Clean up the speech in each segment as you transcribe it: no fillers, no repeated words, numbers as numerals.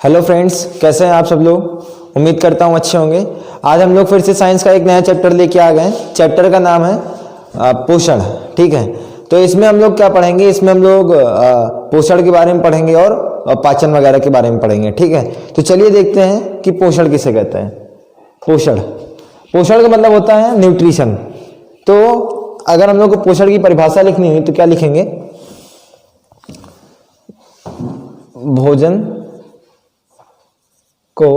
Hello friends, कैसे हैं आप सब लोग। उम्मीद करता हूँ अच्छे होंगे। आज हम लोग फिर से साइंस का एक नया चैप्टर लेके आ गए हैं। चैप्टर का नाम है पोषण। ठीक है, तो इसमें हम लोग क्या पढ़ेंगे, इसमें हम लोग पोषण के बारे में पढ़ेंगे और पाचन वगैरह के बारे में पढ़ेंगे। ठीक है, तो चलिए देखते हैं कि पोषण किसे कहते हैं। पोषण पोषण का मतलब होता है न्यूट्रिशन। तो अगर हम लोग को पोषण की परिभाषा लिखनी हुई तो क्या लिखेंगे, भोजन को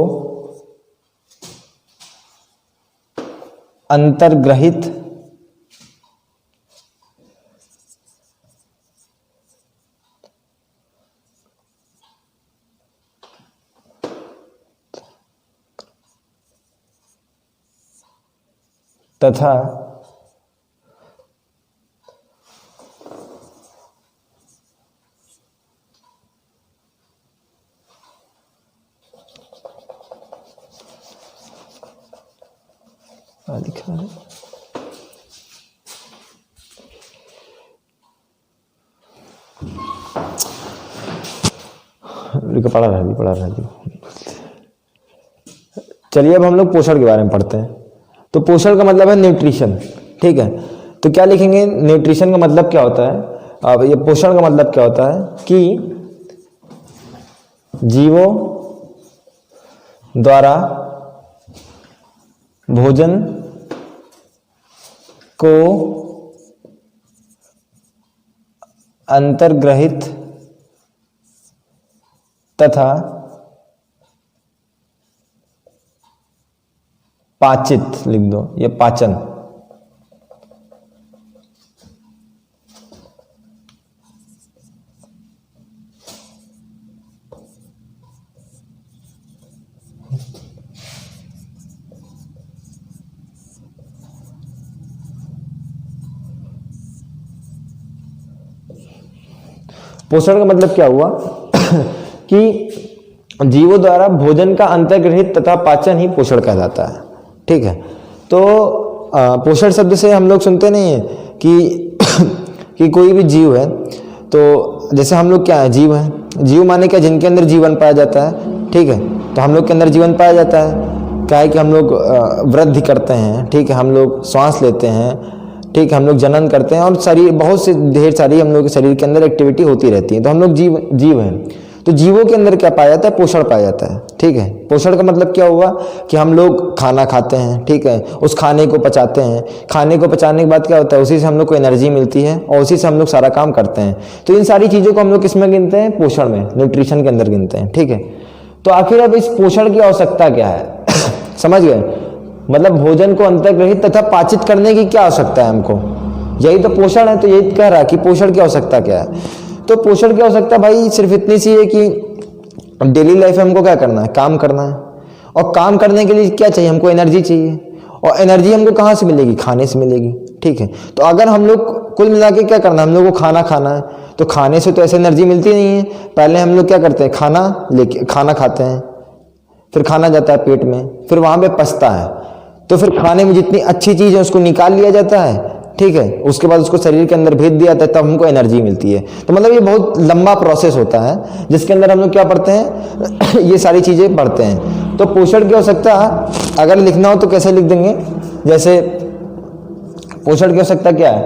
अंतर्ग्रहित तथा लिखा है पढ़ा रहा जी। चलिए अब हम लोग पोषण के बारे में पढ़ते हैं। तो पोषण का मतलब है न्यूट्रिशन। ठीक है, तो क्या लिखेंगे, न्यूट्रिशन का मतलब क्या होता है। अब ये पोषण का मतलब क्या होता है कि जीवों द्वारा भोजन को अंतर्ग्रहित तथा पाचित, लिख दो ये पाचन। पोषण का मतलब क्या हुआ कि जीवों द्वारा भोजन का अंतर्ग्रहित तथा पाचन ही पोषण कहलाता है। ठीक है, तो पोषण शब्द से हम लोग सुनते नहीं है कि कि कोई भी जीव है, तो जैसे हम लोग क्या है, जीव है। जीव माने क्या, जिनके अंदर जीवन पाया जाता है। ठीक है, तो हम लोग के अंदर जीवन पाया जाता है। क्या है कि हम लोग वृद्धि करते हैं। ठीक है, हम लोग श्वास लेते हैं। ठीक है, हम लोग जनन करते हैं और शरीर बहुत से ढेर सारी हम लोग के शरीर के अंदर एक्टिविटी होती रहती है। तो हम लोग जीव हैं। तो जीवों के अंदर क्या पाया जाता है, पोषण पाया जाता है। ठीक है, पोषण का मतलब क्या हुआ कि हम लोग खाना खाते हैं। ठीक है, उस खाने को पचाते हैं। खाने को पचाने के बाद क्या होता है, उसी से हम लोग को एनर्जी मिलती है और उसी से हम लोग सारा काम करते हैं। तो इन सारी चीज़ों को हम लोग किसमें गिनते हैं, पोषण में, न्यूट्रिशन के अंदर गिनते हैं। ठीक है, तो आखिर अब इस पोषण की आवश्यकता क्या है समझ गए, मतलब भोजन को अंतर्ग्रहित तथा पाचित करने की क्या आवश्यकता है हमको, यही तो पोषण है। तो यही कह रहा है कि पोषण की आवश्यकता क्या है। तो पोषण की आवश्यकता भाई सिर्फ इतनी सी है कि डेली लाइफ में हमको क्या करना है, काम करना है। और काम करने के लिए क्या चाहिए, हमको एनर्जी चाहिए। और एनर्जी हमको कहाँ से मिलेगी, खाने से मिलेगी। ठीक है, तो अगर हम लोग कुल मिला के क्या करना है, हम लोग को खाना खाना है। तो खाने से तो ऐसे एनर्जी मिलती नहीं है। पहले हम लोग क्या करते हैं, खाना खाते हैं, फिर खाना जाता है पेट में, फिर वहाँ पे पचता है। तो फिर खाने में जितनी अच्छी चीज़ है उसको निकाल लिया जाता है। ठीक है, उसके बाद उसको शरीर के अंदर भेज दिया जाता है, तब हमको एनर्जी मिलती है। तो मतलब ये बहुत लंबा प्रोसेस होता है जिसके अंदर हम लोग क्या पढ़ते हैं ये सारी चीज़ें पढ़ते हैं। तो पोषण की आवश्यकता अगर लिखना हो तो कैसे लिख देंगे, जैसे पोषण की आवश्यकता क्या है,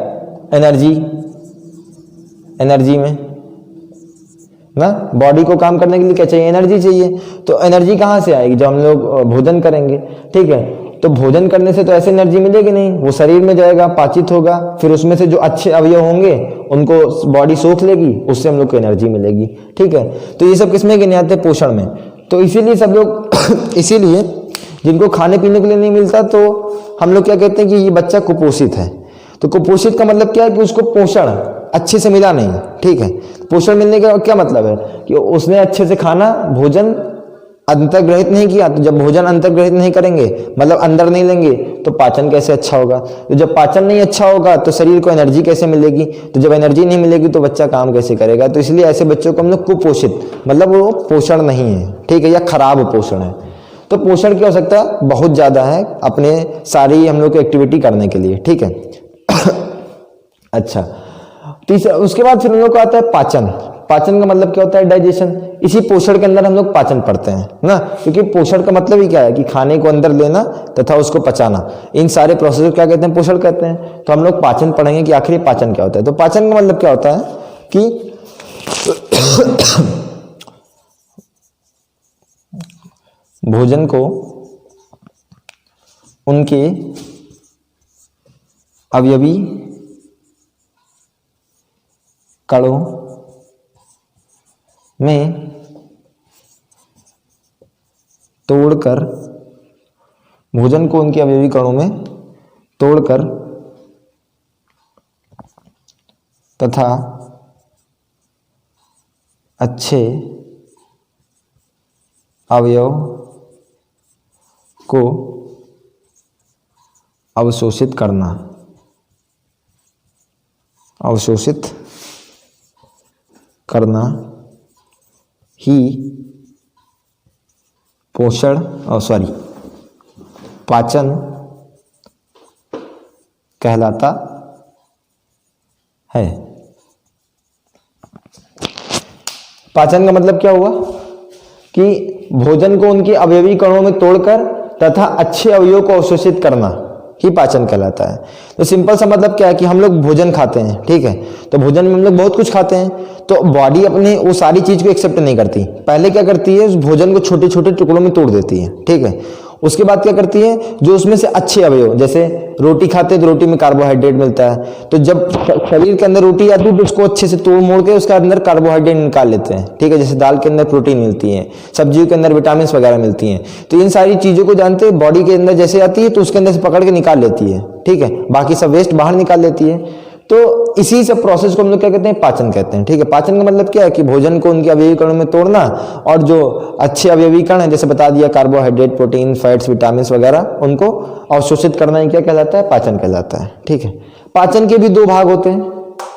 एनर्जी में ना, बॉडी को काम करने के लिए क्या चाहिए, एनर्जी चाहिए। तो एनर्जी कहाँ से आएगी, जब हम लोग भोजन करेंगे। ठीक है, तो भोजन करने से तो ऐसे एनर्जी मिलेगी नहीं, वो शरीर में जाएगा, पाचित होगा, फिर उसमें से जो अच्छे अवयव होंगे उनको बॉडी सोख लेगी, उससे हम लोग को एनर्जी मिलेगी। ठीक है, तो ये सब किसमें गिने आते हैं, पोषण में। तो इसीलिए सब लोग इसीलिए जिनको खाने पीने के लिए नहीं मिलता तो हम लोग क्या कहते हैं कि ये बच्चा कुपोषित है। तो कुपोषित का मतलब क्या है कि उसको पोषण अच्छे से मिला नहीं। ठीक है, पोषण मिलने का क्या मतलब है कि उसने अच्छे से खाना भोजन अंतर्ग्रहित नहीं किया। तो जब भोजन अंतर्ग्रहित नहीं करेंगे, मतलब अंदर नहीं लेंगे, तो पाचन कैसे अच्छा होगा। तो जब पाचन नहीं अच्छा होगा तो शरीर को एनर्जी कैसे मिलेगी। तो जब एनर्जी नहीं मिलेगी तो बच्चा काम कैसे करेगा। तो इसलिए ऐसे बच्चों को हम लोग कुपोषित, मतलब वो पोषण नहीं है। ठीक है, या खराब पोषण है। तो पोषण की आवश्यकता बहुत ज़्यादा है अपने सारी हम लोग की एक्टिविटी करने के लिए। ठीक है अच्छा, तीसरा उसके बाद फिर हम लोग को आता है पाचन। पाचन का मतलब क्या होता है? डाइजेशन। इसी पोषण के अंदर हम लोग पाचन पढ़ते हैं ना, क्योंकि पोषण का मतलब ही क्या है कि खाने को अंदर लेना तथा उसको पचाना, इन सारे प्रोसेस को क्या कहते हैं? पोषण कहते हैं। तो हम लोग पाचन पढ़ेंगे कि आखिर पाचन क्या होता है। तो पाचन का मतलब क्या होता है कि भोजन को उनके अवयवी कणों में तोड़कर, भोजन को उनके अवयवी कणों में तोड़कर तथा अच्छे अवयव को अवशोषित करना, अवशोषित करना ही पोषण पाचन कहलाता है। पाचन का मतलब क्या हुआ कि भोजन को उनके अवयवी कणों में तोड़कर तथा अच्छे अवयवों को अवशोषित करना ही पाचन कहलाता है। तो सिंपल सा मतलब क्या है कि हम लोग भोजन खाते हैं, ठीक है, तो भोजन में हम लोग बहुत कुछ खाते हैं, तो बॉडी अपने वो सारी चीज को एक्सेप्ट नहीं करती। पहले क्या करती है? उस भोजन को छोटे छोटे टुकड़ों में तोड़ देती है, ठीक है। उसके बाद क्या करती है? जो उसमें से अच्छे अवयव, जैसे रोटी खाते हैं तो रोटी में कार्बोहाइड्रेट मिलता है, तो जब शरीर के अंदर रोटी आती है तो उसको अच्छे से तोड़ मोड़ के उसके अंदर कार्बोहाइड्रेट निकाल लेते हैं, ठीक है। जैसे दाल के अंदर प्रोटीन मिलती है, सब्जियों के अंदर विटामिन वगैरह मिलती हैं, तो इन सारी चीजों को जानते हैं बॉडी के अंदर जैसे आती है तो उसके अंदर से पकड़ के निकाल लेती है, ठीक है। बाकी सब वेस्ट बाहर निकाल लेती है। तो इसी सब प्रोसेस को हम लोग क्या कहते हैं? पाचन कहते हैं, ठीक है। पाचन का मतलब क्या है कि भोजन को उनके अवयवी कणों में तोड़ना और जो अच्छे अवयवी कण है, जैसे बता दिया कार्बोहाइड्रेट, प्रोटीन, फैट्स, विटामिन वगैरह, उनको अवशोषित करना ही क्या कहलाता है? पाचन कहलाता है, ठीक है। पाचन के भी दो भाग होते हैं,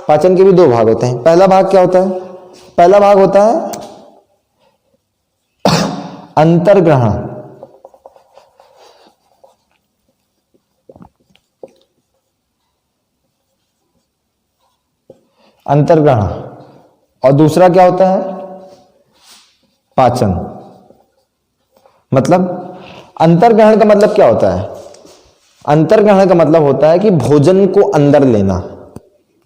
पाचन के भी दो भाग होते हैं। पहला भाग क्या होता है? पहला भाग होता है अंतर्ग्रहण। अंतर्ग्रहण। और दूसरा क्या होता है? पाचन। मतलब अंतर्ग्रहण का मतलब क्या होता है? अंतर्ग्रहण का मतलब होता है कि भोजन को अंदर लेना,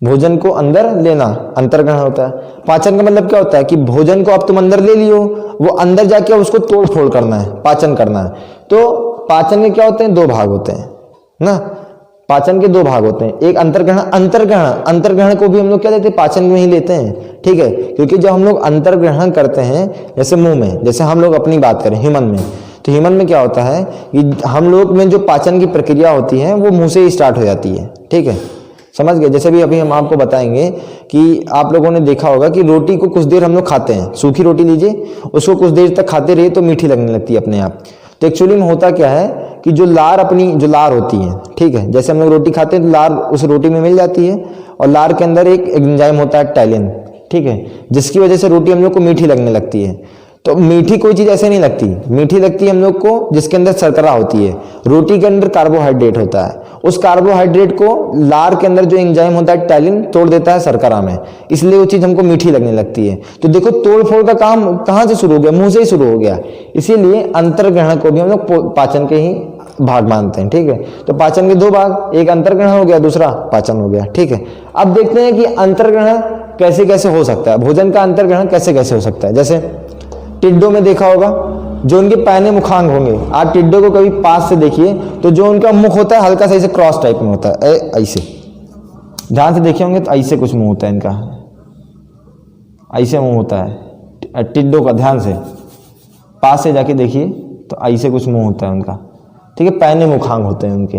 भोजन को अंदर लेना अंतर्ग्रहण होता है। पाचन का मतलब क्या होता है कि भोजन को अब तुम अंदर ले लियो, वो अंदर जाके उसको तोड़ फोड़ करना है, पाचन करना है। तो पाचन के क्या होते हैं? दो भाग होते हैं ना। पाचन के दो भाग होते हैं, एक अंतर्ग्रहण, अंतर्ग्रहण को भी हम लोग क्या लेते हैं? पाचन में ही लेते हैं, ठीक है। क्योंकि जब हम लोग अंतर्ग्रहण करते हैं, जैसे मुंह में, जैसे हम लोग अपनी बात करें ह्यूमन में, तो ह्यूमन में क्या होता है कि हम लोग में जो पाचन की प्रक्रिया होती है वो मुंह से ही स्टार्ट हो जाती है, ठीक है। समझ गए? जैसे भी अभी हम आपको बताएंगे कि आप लोगों ने देखा होगा कि रोटी को कुछ देर हम लोग खाते हैं, सूखी रोटी लीजिए, उसको कुछ देर तक खाते रहिए तो मीठी लगने लगती है अपने आप। तो एक्चुअली में होता क्या है कि जो लार होती है, ठीक है, जैसे हम लोग रोटी खाते हैं तो लार उस रोटी में मिल जाती है, और लार के अंदर एक एंजाइम होता है टैलिन, ठीक है, जिसकी वजह से रोटी हम लोग को मीठी लगने लगती है। तो मीठी कोई चीज ऐसे नहीं लगती, मीठी लगती है हम लोग को जिसके अंदर शर्करा होती है। रोटी के अंदर कार्बोहाइड्रेट होता है, उस कार्बोहाइड्रेट को लार के अंदर जो एंजाइम होता है टैलिन तोड़ देता है शर्करा में, इसलिए वो चीज हमको मीठी लगने लगती है। तो देखो तोड़ फोड़ का काम कहां से शुरू हो गया? मुंह से ही शुरू हो गया। इसीलिए अंतर्ग्रहण को भी हम लोग पाचन के ही भाग मानते हैं, ठीक है। तो पाचन के दो भाग, एक अंतर्ग्रहण हो गया, दूसरा पाचन हो गया, ठीक है। अब देखते हैं कि अंतर्ग्रहण कैसे कैसे हो सकता है, भोजन का अंतर्ग्रहण कैसे कैसे हो सकता है। जैसे टिड्डों में देखा होगा, जो उनके पैने मुखांग होंगे, आप टिड्डों को कभी पास से देखिए तो जो उनका मुख होता है हल्का सा ऐसे क्रॉस टाइप में होता है, ऐसे ध्यान से देखे होंगे तो ऐसे कुछ मुंह होता है इनका, ऐसे मुंह होता है टिड्डों का। ध्यान से पास से जाके देखिए तो ऐसे कुछ मुंह होता है उनका, ठीक है, पैने मुखांग होते हैं उनके।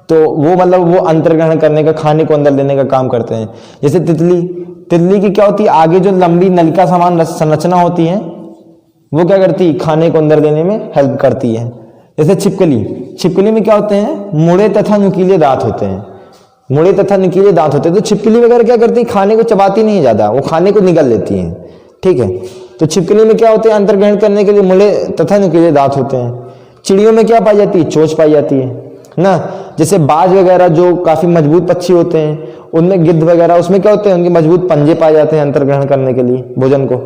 तो वो मतलब वो अंतर्ग्रहण करने का, खाने को अंदर लेने का काम करते हैं। जैसे तितली की क्या होती है, आगे जो लंबी नलिका समान संरचना होती है वो क्या करती है? खाने को अंदर लेने में हेल्प करती है। जैसे छिपकली में क्या होते हैं? मुड़े तथा नुकीले दांत होते हैं, मुड़े तथा नुकीले दांत होते हैं। तो छिपकली वगैरह क्या करती है? खाने को चबाती नहीं ज्यादा, वो खाने को निगल लेती है, ठीक है। तो छिपकली में क्या होते हैं? अंतर्ग्रहण करने के लिए मुड़े तथा नुकीले दांत होते हैं। चिड़ियों में क्या पाई जाती है? चोंच पाई जाती है ना। जैसे बाज वगैरह जो काफी मजबूत पक्षी होते हैं उनमें गिद्ध वगैरह उसमें क्या होते हैं, उनके मजबूत पंजे पाए जाते हैं अंतर ग्रहण करने के लिए भोजन को।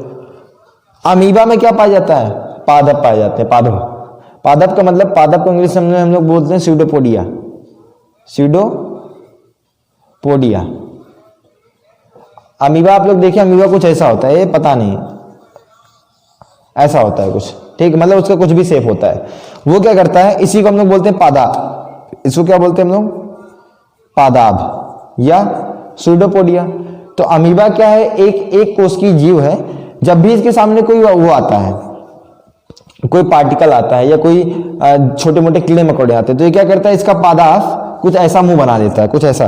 अमीबा में क्या पाया जाता है, पादप पाए जाते हैं। पादप, पादप का मतलब, पादप को इंग्लिश में हम लोग बोलते हैं स्यूडोपोडिया, स्यूडोपोडिया। अमीबा आप लोग देखिए, अमीबा कुछ ऐसा होता है, ये पता नहीं ऐसा होता है कुछ, ठीक, मतलब उसका कुछ भी शेप होता है। वो क्या करता है, इसी को हम लोग बोलते हैं पादाब। इसको क्या बोलते हैं हम लोग, पादाब या स्यूडोपोडिया। तो अमीबा क्या है, एक कोष की जीव है। जब भी इसके सामने कोई वो आता है, कोई पार्टिकल आता है या कोई छोटे मोटे कीड़े मकोड़े आते हैं, तो ये क्या करता है, इसका पादाब कुछ ऐसा मुंह बना लेता है, कुछ ऐसा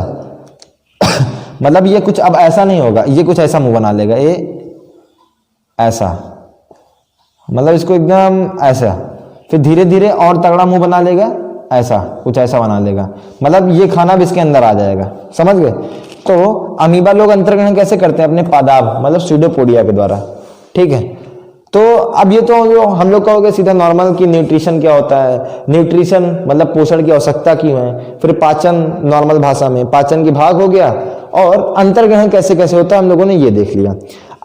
मतलब ये कुछ अब ऐसा नहीं होगा, ये कुछ ऐसा मुंह बना लेगा, ये ऐसा, मतलब इसको एकदम ऐसा, फिर धीरे धीरे और तगड़ा मुंह बना लेगा, ऐसा कुछ ऐसा बना लेगा, मतलब ये खाना भी इसके अंदर आ जाएगा, समझ गए। तो अमीबा लोग अंतर्ग्रहण कैसे करते हैं, अपने पादाब मतलब स्यूडोपोडिया के द्वारा, ठीक है। तो अब ये तो हम लोग कहोगे सीधा नॉर्मल कि न्यूट्रिशन क्या होता है, न्यूट्रिशन मतलब पोषण की आवश्यकता क्यों है, फिर पाचन नॉर्मल भाषा में पाचन की भाग हो गया, और अंतर्ग्रहण कैसे कैसे होता है हम लोगों ने ये देख लिया।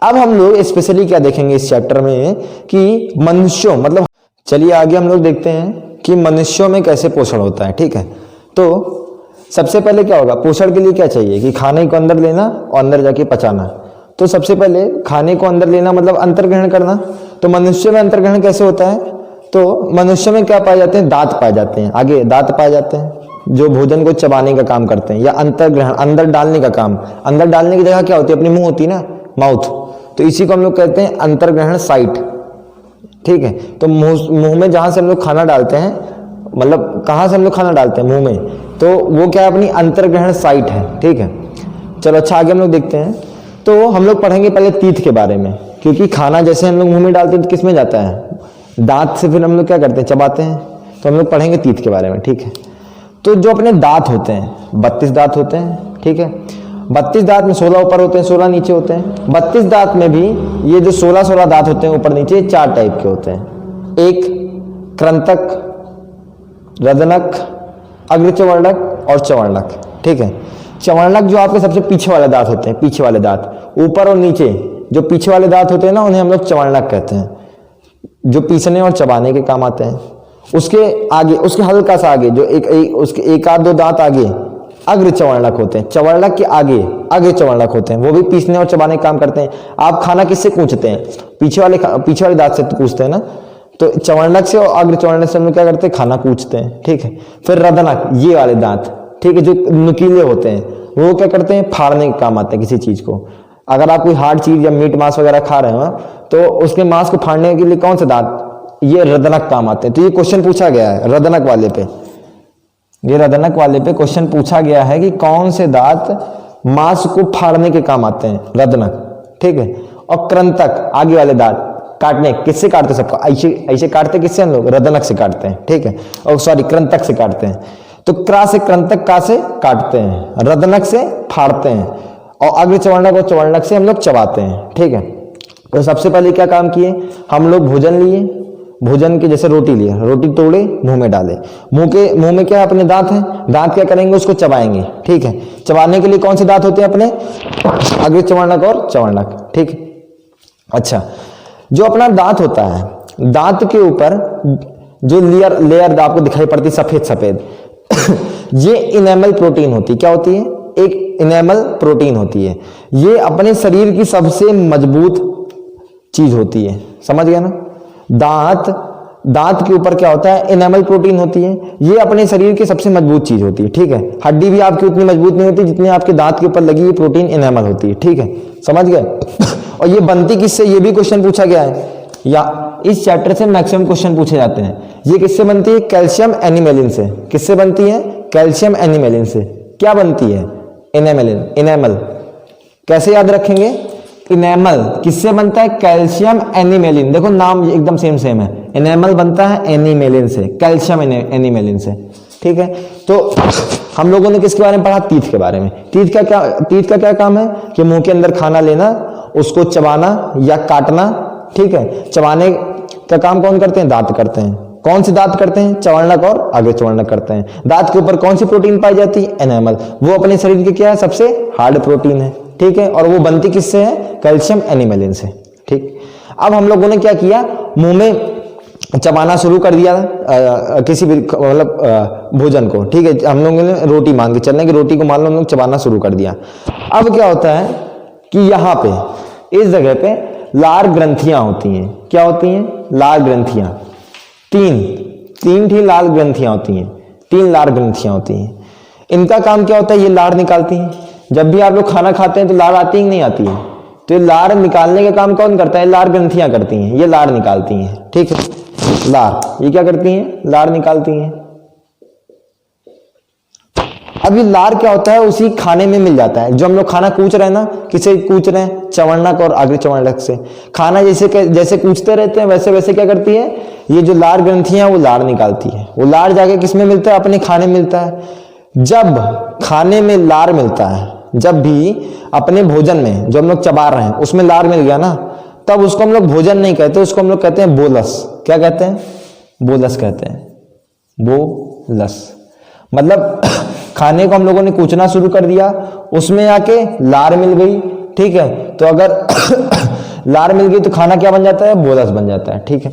अब हम लोग स्पेशली क्या देखेंगे इस चैप्टर में कि मनुष्यों मतलब, चलिए आगे हम लोग देखते हैं कि मनुष्यों में कैसे पोषण होता है, ठीक है। तो सबसे पहले क्या होगा, पोषण के लिए क्या चाहिए कि खाने को अंदर लेना और अंदर जाके पचाना। तो सबसे पहले खाने को अंदर लेना मतलब अंतर्ग्रहण करना। तो मनुष्य में अंतर्ग्रहण कैसे होता है, तो मनुष्य में क्या पाए जाते हैं, दांत पाए जाते हैं, आगे दांत पाए जाते हैं जो भोजन को चबाने का काम करते हैं, या अंतर्ग्रहण अंदर डालने का काम। अंदर डालने की जगह क्या होती है, अपनी मुंह होती है ना, माउथ, तो इसी को हम लोग कहते हैं अंतर्ग्रहण साइट, ठीक है। तो मुंह में जहां से हम लोग खाना डालते हैं, मतलब कहां से हम लोग खाना डालते हैं, मुंह में, तो वो क्या है, अपनी अंतर्ग्रहण साइट है, ठीक है। चलो अच्छा आगे हम लोग देखते हैं। तो हम लोग पढ़ेंगे पहले तीत के बारे में, क्योंकि खाना जैसे हम लोग मुंह में डालते हैं तो किस में जाता है, दांत से, फिर हम लोग क्या करते हैं, चबाते हैं। तो हम लोग पढ़ेंगे तीत के बारे में, ठीक है। तो जो अपने दांत होते हैं 32 दांत होते हैं, ठीक है। 32 दांत में 16 ऊपर होते हैं, 16 नीचे होते हैं। 32 दांत में भी ये जो 16 दांत होते हैं ऊपर नीचे, 4 टाइप के होते हैं। एक कृंतक, रदनक, अग्रचवर्णक और चवर्णक, ठीक है। चवर्णक जो आपके सबसे पीछे वाले दांत होते हैं, पीछे वाले दांत, ऊपर और नीचे जो पीछे वाले दांत होते हैं ना, उन्हें हम लोग चवर्णक कहते हैं, जो पीसने और चबाने के काम आते हैं। उसके आगे, उसके हल्का सा आगे जो उसके एक आध दो दांत आगे अग्र चवर्णक होते हैं। चवर्णक के आगे अग्र चवर्णक होते हैं, वो भी पीसने और चबाने का काम करते हैं। आप खाना किससे कूचते हैं, पीछे वाले दांत से कूचते हैं ना, तो चवर्णक से और अग्र चवर्णक से हम लोग क्या करते हैं, खाना कूचते हैं, ठीक है। फिर रदनक, ये वाले दांत, ठीक है, जो नुकीले होते हैं, वो क्या करते हैं, फाड़ने के काम आते हैं किसी चीज को। अगर आप कोई हार्ड चीज या मीट मांस वगैरह खा रहे हो तो उसके मांस को फाड़ने के लिए कौन से दांत, ये रदनक काम आते हैं। तो ये क्वेश्चन पूछा गया है रदनक वाले पे, ये रदनक वाले पे क्वेश्चन पूछा गया है कि कौन से दांत मांस को फाड़ने के काम आते हैं, रदनक, ठीक है। और कृंतक, आगे वाले दांत काटने, किससे काटते, सबको ऐसे ऐसे काटते, किससे हम लोग, रदनक से काटते हैं, ठीक है। और सॉरी कृंतक से काटते हैं। तो क्रा से कृंतक, का से काटते हैं, रदनक से फाड़ते हैं, और अग्र चवर्णक और चवर्णक से हम लोग चबाते हैं, ठीक है। तो सबसे पहले क्या काम किए, हम लोग भोजन लिए, भोजन के जैसे रोटी लिए, रोटी तोड़े, मुंह में डाले, मुंह में क्या अपने दांत हैं, दांत क्या करेंगे, उसको चबाएंगे, ठीक है। चबाने के लिए कौन से दांत होते हैं अपने, अग्र चवर्णक और चवर्णक, ठीक है। अच्छा, जो अपना दांत होता है, दांत के ऊपर जो लेयर आपको दिखाई पड़ती है सफेद सफेद ये इनेमल प्रोटीन होती है। क्या होती है, एक इनेमल प्रोटीन होती है। ये अपने शरीर की सबसे मजबूत चीज होती है, समझ गया ना। दांत के ऊपर क्या होता है, इनेमल प्रोटीन होती है। ये अपने शरीर की सबसे मजबूत चीज होती है, ठीक है। हड्डी भी आपकी उतनी मजबूत नहीं होती जितनी आपके दांत के ऊपर लगी हुई प्रोटीन इनेमल होती है, ठीक है, समझ गए। और ये बनती किससे, ये भी क्वेश्चन पूछा गया है, या इस चैप्टर से मैक्सिमम क्वेश्चन पूछे जाते हैं। ये किससे बनती है, कैल्शियम एनिमेलिन से। किससे बनती है, कैल्शियम एनिमेलिन से। क्या बनती है, इनेमेलिन, इनेमल। कैसे याद रखेंगे, इनेमल किससे बनता है, कैल्शियम एनिमेलिन। देखो नाम एकदम सेम है, इनेमल बनता है एनिमेलिन से, कैल्शियम एनिमेलिन से, ठीक है। तो हम लोगों ने किसके बारे में पढ़ा, तीत के बारे में। तीत का क्या काम है कि मुंह के अंदर खाना लेना, उसको चबाना या काटना, ठीक है। चबाने का काम कौन करते हैं, दांत करते हैं, कौन से दांत करते हैं? चवर्णक और आगे चवर्णक करते हैं। दांत के ऊपर कौन सी प्रोटीन पाई जाती है? एनामल। वो अपने शरीर के क्या है? सबसे हार्ड प्रोटीन है, ठीक है, और वो बनती किससे है? कैल्शियम एनिमलिन से, ठीक। अब हम लोगों ने क्या किया, मुंह में चबाना शुरू कर दिया किसी भी मतलब भोजन को, ठीक है। हम लोगों ने रोटी मान के चलने की, रोटी को मान लो हम लोग चबाना शुरू कर दिया। अब क्या होता है कि यहाँ पे इस जगह पे लार ग्रंथियां होती हैं। क्या होती हैं? लार ग्रंथियां। तीन थी लार ग्रंथियां होती हैं, 3 लार ग्रंथियां होती हैं। इनका काम क्या होता है? ये लार निकालती हैं। जब भी आप लोग खाना खाते हैं तो लार आती है कि नहीं आती है? तो ये लार निकालने का काम कौन करता है? लार ग्रंथियां करती हैं, ये लार निकालती हैं, ठीक है। लार ये क्या करती हैं? लार निकालती हैं। अब ये लार क्या होता है? उसी खाने में मिल जाता है। जो हम लोग खाना कूच रहे हैं ना, किसे कूच रहे हैं? चवर्णक और आगे चवर्णक से। खाना जैसे कूचते रहते हैं वैसे वैसे क्या करती है? ये जो लार ग्रंथियां वो लार निकालती है। वो लार जाके किस में मिलता है? अपने खाने में मिलता है। जब खाने में लार मिलता है, जब भी अपने भोजन में जो हम लोग चबा रहे हैं उसमें लार मिल गया ना, तब उसको हम लोग भोजन नहीं कहते, उसको हम लोग कहते हैं बोलस। क्या कहते हैं? बोलस कहते हैं, बोलस। मतलब खाने को हम लोगों ने कूचना शुरू कर दिया, उसमें आके लार मिल गई, ठीक है। तो अगर लार मिल गई तो खाना क्या बन जाता है? बोलस बन जाता है, ठीक है।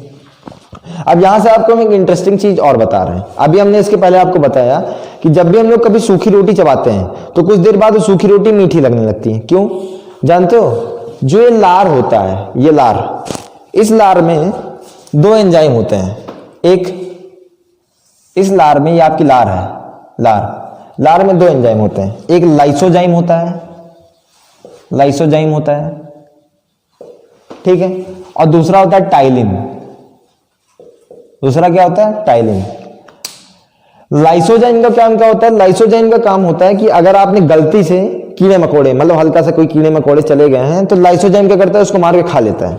अब यहां से आपको हम एक इंटरेस्टिंग चीज और बता रहे हैं। अभी हमने इसके पहले आपको बताया कि जब भी हम लोग कभी सूखी रोटी चबाते हैं तो कुछ देर बाद वो सूखी रोटी मीठी लगने लगती है। क्यों जानते हो? जो ये लार होता है, ये लार, इस लार में 2 एंजाइम होते हैं। एक इस लार में, ये आपकी लार है, लार में 2 एंजाइम होते हैं। एक लाइसोजाइम होता है, लाइसोजाइम होता है, ठीक है, और दूसरा होता है टाइलिन। दूसरा क्या होता है? टाइलिन। लाइसोजाइम का काम क्या होता है? लाइसोजाइम का काम होता है कि अगर आपने गलती से कीड़े मकोड़े, मतलब हल्का सा कोई कीड़े मकोड़े चले गए हैं, तो लाइसोजाइम क्या करता है? उसको मार के खा लेता है।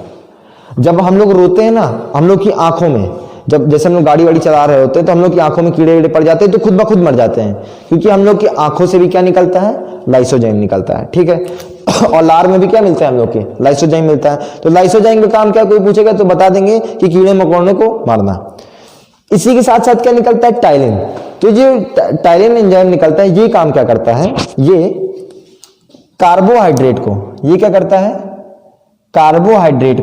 जब हम लोग रोते हैं ना, हम लोग की आंखों में, जब जैसे हम लोग गाड़ी वाड़ी चला रहे होते हैं तो हम लोग की आंखों में कीड़े वीड़े पड़ जाते हैं तो खुद ब खुद मर जाते हैं, क्योंकि हम लोग की आंखों से भी क्या निकलता है? लाइसोजाइम निकलता है, ठीक है। और लार में भी क्या मिलता है? हम लोग के लाइसोजाइम मिलता है। तो लाइसोजाइम का काम क्या? कोई पूछेगा तो बता देंगे कि कीड़े मकोड़ों को मारना। इसी के साथ साथ क्या निकलता है? टाइलिन। तो ये टाइलिन एंजाइम निकलता है, ये काम क्या करता है? ये कार्बोहाइड्रेट को, ये क्या करता है? कार्बोहाइड्रेट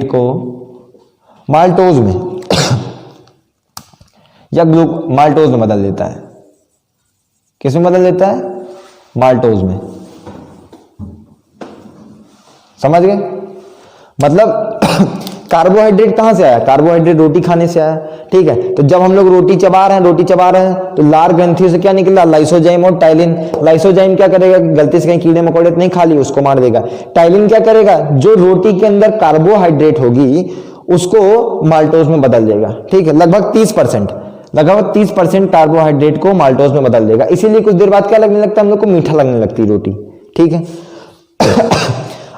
को माल्टोज में या माल्टोज में बदल देता है। किसमें बदल देता है? माल्टोज में। समझ गए? मतलब कार्बोहाइड्रेट कहां से आया? कार्बोहाइड्रेट रोटी खाने से आया, ठीक है। तो जब हम लोग रोटी चबा रहे हैं तो लार ग्रंथियों से क्या निकला? लाइसोजाइम और टाइलिन। लाइसोजाइम क्या करेगा? गलती से कहीं कीड़े मकोड़े नहीं खा लिए, उसको मार देगा। टाइलिन क्या करेगा? जो रोटी के अंदर कार्बोहाइड्रेट होगी उसको माल्टोज में बदल देगा, ठीक है। लगभग 30% कार्बोहाइड्रेट को माल्टोज में बदल देगा। इसीलिए कुछ देर बाद क्या लगने लगता है? हम लोग को मीठा लगने लगती है रोटी, ठीक है।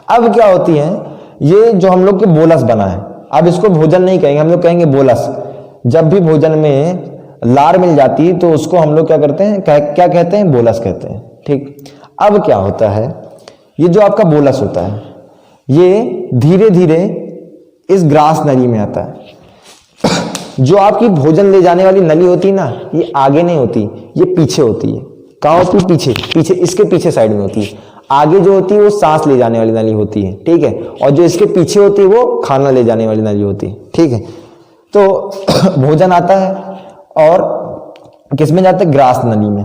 अब क्या होती है? ये जो हम लोग के बोलस बना है, अब इसको भोजन नहीं कहेंगे, हम लोग कहेंगे बोलस। जब भी भोजन में लार मिल जाती है तो उसको हम लोग क्या करते हैं? क्या कहते हैं? बोलस कहते हैं, ठीक। अब क्या होता है? ये जो आपका बोलस होता है ये धीरे धीरे इस ग्रास नली में आता है। जो आपकी भोजन ले जाने वाली नली होती है ना, ये आगे नहीं होती, ये पीछे होती है। कहाँ होती है? पीछे, इसके पीछे साइड में होती है। आगे जो होती है वो सांस ले जाने वाली नली होती है, ठीक है, और जो इसके पीछे होती है वो खाना ले जाने वाली नली होती है, ठीक है। तो भोजन आता है और किसमें जाता है? ग्रास नली में।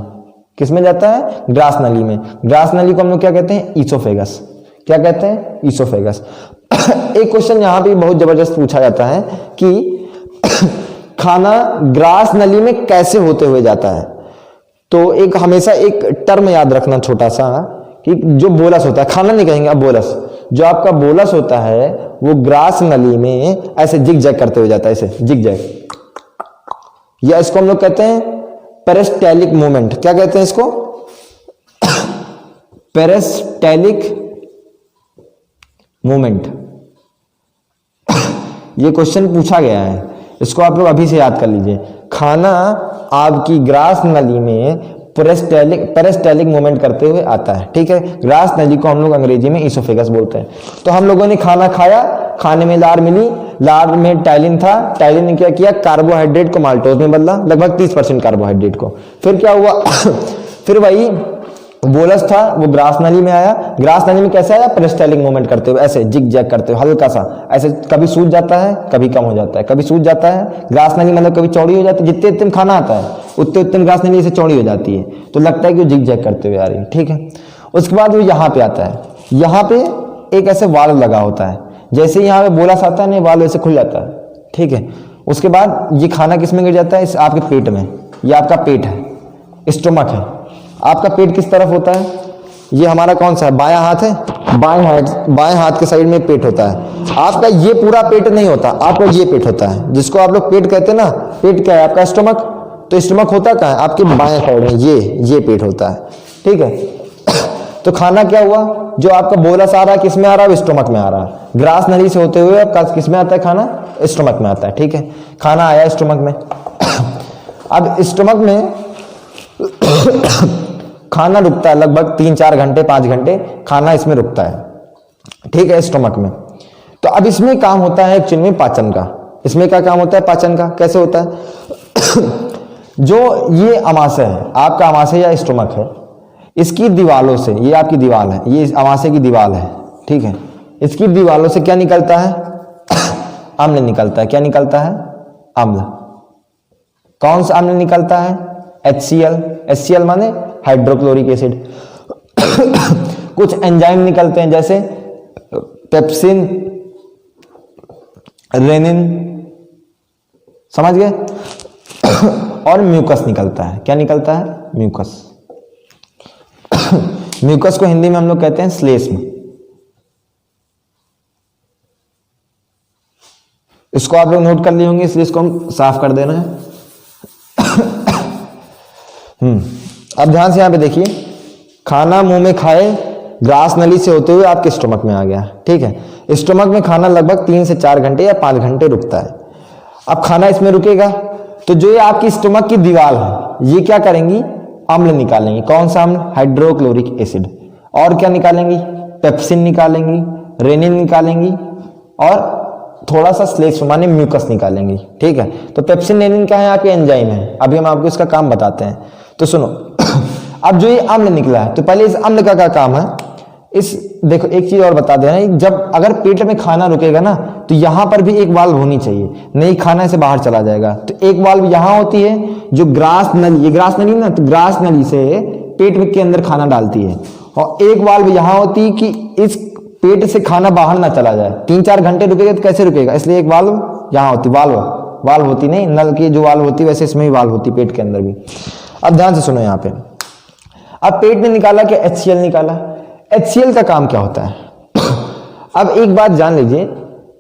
किसमें जाता है? ग्रास नली में। ग्रास नली को हम लोग क्या कहते हैं? ईसोफेगस। क्या कहते हैं? ईसोफेगस। एक क्वेश्चन यहां पे बहुत जबरदस्त पूछा जाता है कि खाना ग्रास नली में कैसे होते हुए जाता है? तो एक हमेशा एक टर्म याद रखना छोटा सा, कि जो बोलस होता है, खाना नहीं कहेंगे, अब बोलस, जो आपका बोलस होता है वो ग्रास नली में ऐसे जिग जैग करते हुए जाता है, ऐसे जिग जैग, या इसको हम लोग कहते हैं पेरिस्टेलिक मूवमेंट। क्या कहते हैं इसको? पेरिस्टेलिक मूवमेंट। ये क्वेश्चन पूछा गया है, इसको आप लोग अभी से याद कर लीजिए। खाना आपकी ग्रास नली में पेरिस्टेलिक मूवमेंट करते हुए आता है, ठीक है। ग्रास नली को हम लोग अंग्रेजी में ईसोफेगस बोलते हैं। तो हम लोगों ने खाना खाया, खाने में लार मिली, लार में टाइलिन था, टाइलिन ने क्या किया, कार्बोहाइड्रेट को माल्टोज में बदला, लगभग 30% कार्बोहाइड्रेट को। फिर क्या हुआ फिर वही बोलस था वो ग्रास नली में आया। ग्रास नली में कैसे आया, पेरिस्टाइलिक मूवमेंट करते हुए, ऐसे जिग जैग करते हुए, हल्का सा ऐसे, कभी सूज जाता है कभी कम हो जाता है, कभी सूज जाता है ग्रास नली, मतलब कभी चौड़ी हो जाती है, जितने उतने खाना आता है उतने उतने ग्रास नली से चौड़ी हो जाती है, तो लगता है कि वो जिग जैग करते हुए आ रही है, ठीक है। उसके बाद वो यहाँ पे आता है, यहाँ पे एक ऐसे वाल्व लगा होता है, जैसे ही यहाँ पे बोलस आता है ना वाल्व ऐसे खुल जाता है, ठीक है। उसके बाद ये खाना किस में गिर जाता है, इस आपके पेट में, ये आपका पेट है, स्टोमक है। आपका पेट किस तरफ होता है, ये हमारा कौन सा है, बायां हाथ है, बाएं हाथ के साइड में पेट होता है। आपका ये पूरा पेट नहीं होता, आपका ये पेट होता है, जिसको आप लोग पेट कहते हैं ना। पेट क्या है आपका, स्टोमक। तो स्टोमक होता कहाँ है, आपके बाएं साइड में, ये पेट होता है, ठीक है। तो खाना क्या हुआ, जो आपका बोलस आ रहा है किस में आ रहा है, स्टोमक में आ रहा है, ग्रास नली से होते हुए आपका किस में आता है खाना, स्टोमक में आता है, ठीक है। खाना आया स्टोमक में। अब स्टोमक में खाना रुकता है लगभग 3-4 घंटे 5 घंटे खाना इसमें रुकता है, ठीक है, स्टोमक में। तो अब इसमें काम होता है एक्चुअली में पाचन का। इसमें क्या काम होता है, पाचन का। कैसे होता है जो ये अमाशय है, आपका अमाशय या स्टोमक है, इसकी दीवालों से, ये आपकी दीवार है, ये अमाशय की दीवार है, ठीक है। इसकी दीवालों से क्या निकलता है, अम्ल निकलता है। क्या निकलता है, अम्ल। कौन सा अम्ल निकलता है, HCl। HCl माने हाइड्रोक्लोरिक एसिड। कुछ एंजाइम निकलते हैं जैसे पेप्सिन, रेनिन, समझ गए। और म्यूकस निकलता है। क्या निकलता है, म्यूकस। म्यूकस को हिंदी में हम लोग कहते हैं श्लेष्म। इसको आप लोग नोट कर लिए होंगे, इसलिए इसको हम साफ कर देना है। अब ध्यान से यहां पे देखिए, खाना मुंह में खाए, ग्रास नली से होते हुए आपके स्टोमक में आ गया, ठीक है। स्टोमक में खाना लगभग 3 से 4 घंटे या 5 घंटे रुकता है। अब खाना इसमें रुकेगा तो जो ये आपकी स्टोमक की दीवार है, ये क्या करेंगी, अम्ल निकालेंगे। कौन सा अम्ल, हाइड्रोक्लोरिक एसिड। और क्या निकालेंगी, पेप्सिन निकालेंगी, रेनिन निकालेंगी, और थोड़ा सा श्लेष्म माने म्यूकस निकालेंगी, ठीक है। तो पेप्सिन रेनिन क्या है, आपके एंजाइम है। अभी हम आपको इसका काम बताते हैं, तो सुनो। अब जो ये अम्ल निकला है, तो पहले इस अम्ल का क्या काम है, इस देखो एक चीज और बता दे रहे हैं, जब अगर पेट में खाना रुकेगा ना, तो यहां पर भी एक वाल्व होनी चाहिए, नहीं खाना से बाहर चला जाएगा। तो एक वाल्व यहां होती है जो ग्रास नली, ये ग्रास नली ना, तो ग्रास नली से पेट के अंदर खाना डालती है। और एक वाल्व यहां होती है कि इस पेट से खाना बाहर ना चला जाए। 3-4 घंटे रुकेगा तो कैसे रुकेगा, इसलिए एक वाल्व यहां होती, वाल्व होती नहीं, नल की जो वाल्व होती वैसे इसमें भी वाल्व होती, पेट के अंदर भी। अब ध्यान से सुनो यहाँ पे, अब पेट ने निकाला क्या, HCl निकाला। HCl का काम क्या होता है। अब एक बात जान लीजिए,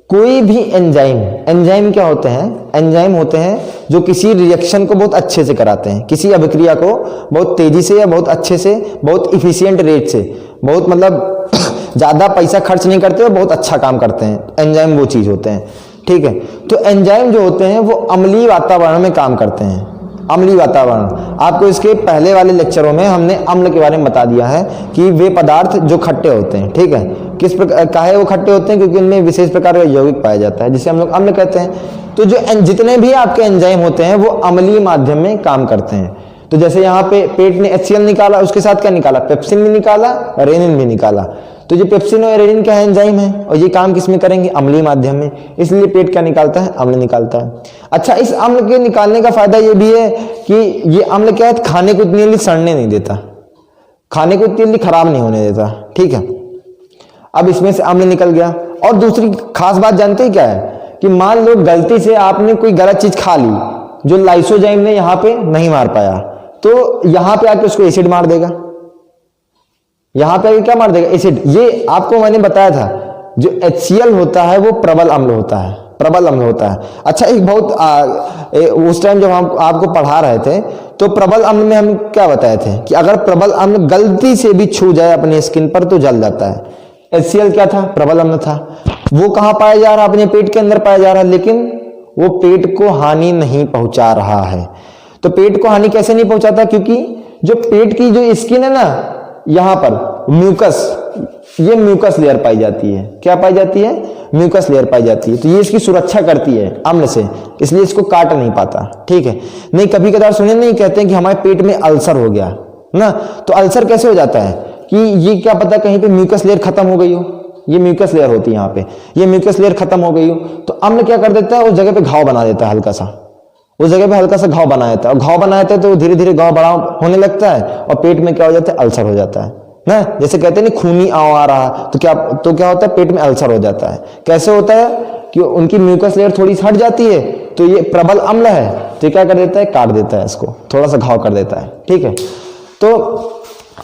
कोई भी एंजाइम क्या होते हैं, एंजाइम होते हैं जो किसी रिएक्शन को बहुत अच्छे से कराते हैं, किसी अभिक्रिया को बहुत तेजी से या बहुत अच्छे से, बहुत इफिशियंट रेट से, बहुत मतलब ज्यादा पैसा खर्च नहीं करते और बहुत अच्छा काम करते हैं। एंजाइम वो चीज होते हैं, ठीक है। तो एंजाइम जो होते हैं वो अम्लीय वातावरण में काम करते हैं। अम्लीय वातावरण, आपको इसके पहले वाले लेक्चरों में हमने अम्ल के बारे में बता दिया है कि वे पदार्थ जो खट्टे होते हैं, ठीक है। किस प्रकार काहे वो खट्टे होते हैं, क्योंकि उनमें विशेष प्रकार का यौगिक पाया जाता है जिसे हम लोग अम्ल कहते हैं। तो जो जितने भी आपके एंजाइम होते हैं वो अम्लीय माध्यम में काम करते हैं। तो जैसे यहाँ पे पेट ने HCl निकाला, उसके साथ क्या निकाला, पेप्सिन भी निकाला, रेनिन भी निकाला। तो ये पेप्सिन और रेनिन क्या है, एंजाइम है, और ये काम किसमें करेंगे, अम्लीय माध्यम में। इसलिए पेट क्या निकालता है, अम्ल निकालता है। अच्छा, इस अम्ल के निकालने का फायदा ये भी है कि ये अम्ल क्या है, खाने को इतनी जल्दी सड़ने नहीं देता, खाने को इतनी जल्दी खराब नहीं होने देता, ठीक है। अब इसमें से अम्ल निकल गया। और दूसरी खास बात जानते हैं क्या है, कि मान लो गलती से आपने कोई गलत चीज खा ली, जो लाइसोजाइम ने यहाँ पे नहीं मार पाया, तो यहां पे आके उसको एसिड मार देगा। यहां पे क्या मार देगा, एसिड। ये आपको मैंने बताया था, जो HCl होता है वो प्रबल अम्ल होता है, प्रबल अम्ल होता है। अच्छा, एक बहुत उस टाइम जब हम आपको पढ़ा रहे थे, तो प्रबल अम्ल में हम क्या बताए थे कि अगर प्रबल अम्ल गलती से भी छू जाए अपने स्किन पर तो जल जाता है। HCl क्या था, प्रबल अम्ल था। वो कहां पाया जा रहा, अपने पेट के अंदर पाया जा रहा है, लेकिन वो पेट को हानि नहीं पहुंचा रहा है। तो पेट को हानि कैसे नहीं पहुंचाता, क्योंकि जो पेट की जो स्किन है ना, यहां पर म्यूकस, ये म्यूकस लेयर पाई जाती है। क्या पाई जाती है? म्यूकस लेयर पाई जाती है। तो ये इसकी सुरक्षा करती है अम्ल से, इसलिए इसको काट नहीं पाता। ठीक है, नहीं कभी कदार सुने नहीं, कहते हैं कि हमारे पेट में अल्सर हो गया ना, तो अल्सर कैसे हो जाता है कि ये क्या पता कहीं पे म्यूकस लेयर खत्म हो गई हो, ये म्यूकस लेयर होती है यहाँ पे, ये म्यूकस लेयर खत्म हो गई हो तो अम्ल क्या कर देता है, उस जगह पे घाव बना देता है, हल्का सा उस जगह पे हल्का सा घाव बना देता है, और घाव बना देता है तो धीरे धीरे घाव बड़ा होने लगता है और पेट में क्या हो जाता है, अल्सर हो जाता है ना। जैसे कहते हैं ना खूनी आंव आ रहा, तो क्या होता है, पेट में अल्सर हो जाता है। कैसे होता है कि उनकी म्यूकस लेयर थोड़ी हट जाती है, तो ये प्रबल अम्ल है, तो क्या कर देता है, काट देता है, इसको थोड़ा सा घाव कर देता है। ठीक है, तो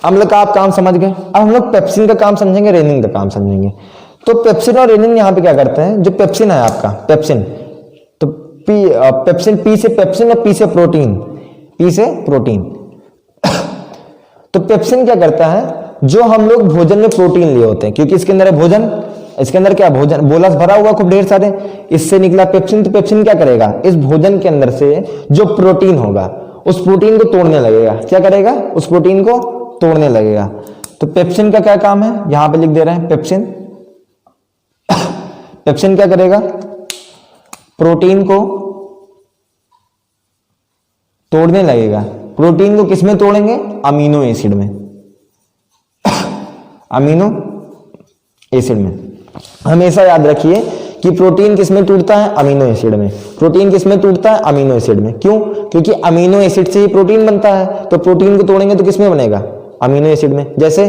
अम्ल का आप काम समझ गए। अब हम लोग पेप्सिन का काम समझेंगे, रेनिन का काम समझेंगे। तो पेप्सिन और रेनिन यहाँ पे क्या करते हैं, जो पेप्सिन है आपका पेप्सिन, तो पेप्सिन, पी से पेप्सिन और पी से प्रोटीन, पी से प्रोटीन। तो पेप्सिन क्या करता है, जो हम लोग भोजन में प्रोटीन लिए होते हैं, क्योंकि इसके अंदर है भोजन, इसके अंदर क्या भोजन, बोलस भरा हुआ खूब ढेर सारे, इससे निकला पेप्सिन। तो पेप्सिन क्या करेगा, इस भोजन के अंदर से जो प्रोटीन होगा उस प्रोटीन को तोड़ने लगेगा। क्या करेगा, उस प्रोटीन को तोड़ने लगेगा। तो पेप्सिन का क्या काम है, यहां पे लिख दे रहे हैं पेप्सिन। पेप्सिन क्या करेगा, प्रोटीन को तोड़ने लगेगा। प्रोटीन को किसमें तोड़ेंगे, अमीनो एसिड में, अमीनो एसिड में। हमेशा याद रखिए कि प्रोटीन किसमें टूटता है, अमीनो एसिड में। प्रोटीन किसमें टूटता है, अमीनो एसिड में। क्यों, क्योंकि अमीनो एसिड से ही प्रोटीन बनता है, तो प्रोटीन को तोड़ेंगे तो किसमें बनेगा, अमीनो एसिड में। जैसे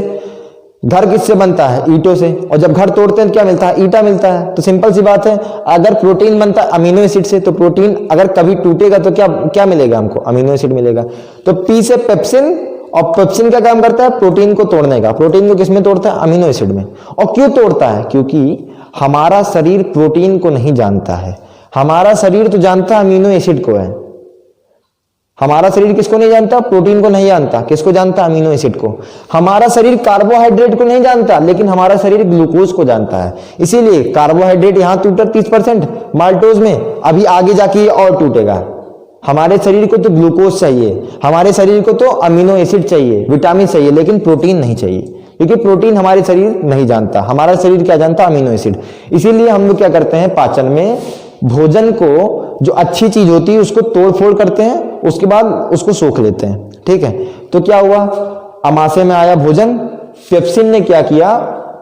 घर किससे बनता है, ईंटों से, और जब घर तोड़ते हैं तो क्या मिलता है, ईंटा मिलता है। तो सिंपल सी बात है, अगर प्रोटीन बनता है अमीनो एसिड से, तो प्रोटीन अगर कभी टूटेगा तो क्या क्या मिलेगा हमको, अमीनो एसिड मिलेगा। तो पी से पेप्सिन, और पेप्सिन का काम करता है प्रोटीन को तोड़ने का। प्रोटीन को किसमें तोड़ता है, अमीनो एसिड में। और क्यों तोड़ता है, क्योंकि हमारा शरीर प्रोटीन को नहीं जानता है, हमारा शरीर तो जानता है अमीनो एसिड को है। हमारा शरीर किसको नहीं जानता, प्रोटीन को नहीं जानता, किसको जानता, अमीनो एसिड को। हमारा शरीर कार्बोहाइड्रेट को नहीं जानता, लेकिन हमारा शरीर ग्लूकोज को जानता है। इसीलिए कार्बोहाइड्रेट यहां टूटा 30% माल्टोज में, अभी आगे जाके और टूटेगा। हमारे शरीर को तो ग्लूकोज चाहिए, हमारे शरीर को तो अमीनो एसिड चाहिए, विटामिन चाहिए, लेकिन प्रोटीन नहीं चाहिए, क्योंकि प्रोटीन हमारे शरीर नहीं जानता, हमारा शरीर क्या जानता, अमीनो एसिड। इसीलिए हम लोग क्या करते हैं, पाचन में भोजन को, जो अच्छी चीज होती है उसको तोड़ फोड़ करते हैं, उसके बाद उसको सोख लेते हैं। ठीक है, तो क्या हुआ, अमाशय में आया भोजन, पेप्सिन ने क्या किया,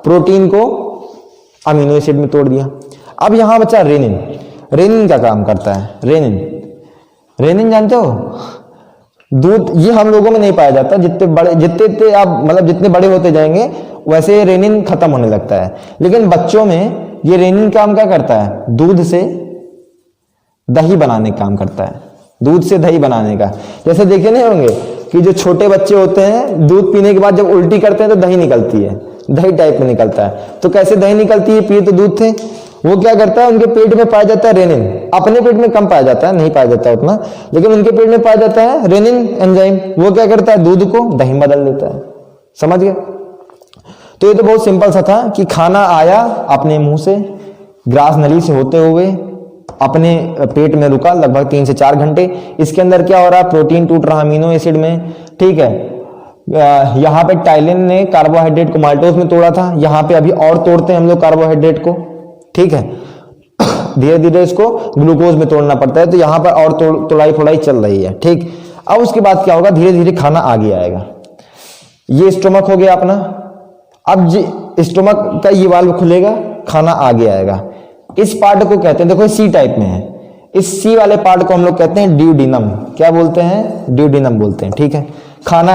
प्रोटीन को अमीनो एसिड में तोड़ दिया। अब यहां बचा रेनिन। रेनिन का काम करता है, रेनिन, रेनिन जानते हो, दूध, ये हम लोगों में नहीं पाया जाता, जितने आप मतलब जितने बड़े होते जाएंगे वैसे रेनिन खत्म होने लगता है, लेकिन बच्चों में ये रेनिन काम क्या करता है, दूध से दही बनाने का काम करता है, दूध से दही बनाने का। जैसे देखे नहीं होंगे कि जो छोटे बच्चे होते हैं दूध पीने के बाद जब उल्टी करते हैं तो दही निकलती है, दही टाइप में निकलता है। तो कैसे दही निकलती है, पिए तो दूध थे। वो क्या करता है, उनके पेट में पाया जाता है रेनिन, अपने पेट में कम पाया जाता है, नहीं पाया जाता उतना, लेकिन उनके पेट में पाया जाता है रेनिन एंजाइम। वो क्या करता है, दूध को दही में बदल देता है। समझ गए। तो ये तो बहुत सिंपल सा था कि खाना आया अपने मुंह से, ग्रास नली से होते हुए अपने पेट में रुका लगभग 3 से 4 घंटे। इसके अंदर क्या हो रहा है, प्रोटीन टूट रहा अमीनो एसिड में। ठीक है, यहाँ पे टाइलिन ने कार्बोहाइड्रेट को माल्टोज में तोड़ा था, यहाँ पे अभी और तोड़ते हैं हम लोग कार्बोहाइड्रेट को। ठीक है, धीरे धीरे इसको ग्लूकोज में तोड़ना पड़ता है, तो यहाँ पर और तोड़ाई फोड़ाई चल रही है। ठीक, अब उसके बाद क्या होगा, धीरे धीरे खाना आगे आएगा। ये स्टोमक हो गया अपना, अब स्टोमक का ये वाल्व खुलेगा, खाना आगे आएगा। इस पार्ट को कहते हैं, देखो सी टाइप में है, इस सी वाले पार्ट को हम लोग कहते हैं ड्यूडिनम। क्या बोलते हैं, ड्यूडिनम बोलते हैं। ठीक है, खाना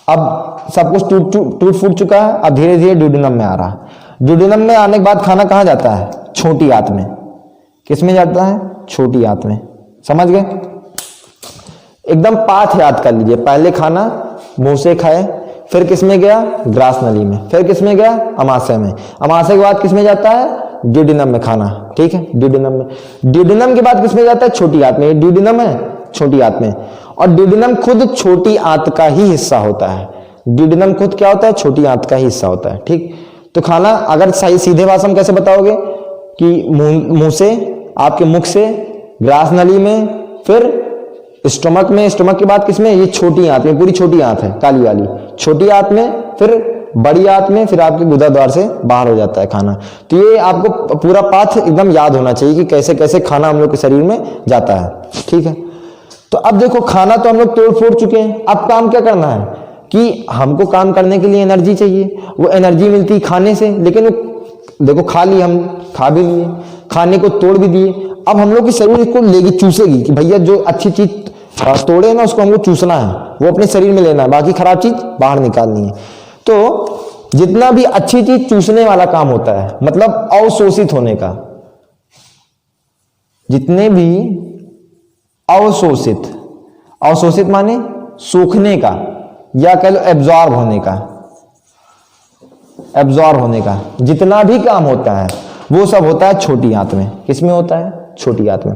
अब सब कुछ टूट फूट चुका है, अब धीरे धीरे ड्यूडिनम में आ रहा है। ड्यूडिनम में आने के बाद खाना कहां जाता है, छोटी आंत में। किस में जाता है, छोटी आंत में। समझ गए, एकदम पाथ याद कर लीजिए। पहले खाना मुंह से खाए, फिर किस में गया, ग्रास नली में, फिर किस में गया, अमाशय में। अमाशय के बाद किस में जाता है, ड्यूडिनम में खाना। ठीक है, ड्यूडिनम में। ड्यूडिनम के बाद किस में जाता है, छोटी आंत में। ड्यूडिनम है छोटी आंत में, और ड्यूडिनम खुद छोटी आंत का ही हिस्सा होता है। ड्यूडिनम खुद क्या होता है, छोटी आंत का ही हिस्सा होता है। ठीक, तो खाना अगर सही सीधे भाषा में कैसे बताओगे कि मुंह से, आपके मुख से, ग्रास नली में, फिर स्टोमक में, स्टोमक के बाद किसमें, ये छोटी आंत में, पूरी छोटी आंत है काली वाली, छोटी आंत में, फिर बड़ी आंत में, फिर आपके गुदाद्वार से बाहर हो जाता है खाना। तो ये आपको पूरा पाथ एकदम याद होना चाहिए कि कैसे कैसे खाना हम लोग के शरीर में जाता है, ठीक है। तो अब देखो खाना तो हम लोग तोड़ फोड़ चुके हैं, अब काम क्या करना है कि हमको काम करने के लिए एनर्जी चाहिए। वो एनर्जी मिलती है खाने से, लेकिन वो देखो खा ली, हम खा भी लिए, खाने को तोड़ भी दिए। अब हम लोग की शरीर इसको लेगी, चूसेगी कि भैया जो अच्छी चीज तोड़े ना उसको हमको चूसना है, वो अपने शरीर में लेना है, बाकी खराब चीज बाहर निकालनी है। तो जितना भी अच्छी चीज चूसने वाला काम होता है, मतलब अवशोषित होने का, जितने भी अवशोषित, अवशोषित माने सूखने का, या कह लो एब्जॉर्ब होने का, एब्जॉर्ब होने का जितना भी काम होता है वो सब होता है छोटी आंत में। किसमें होता है? छोटी आंत में।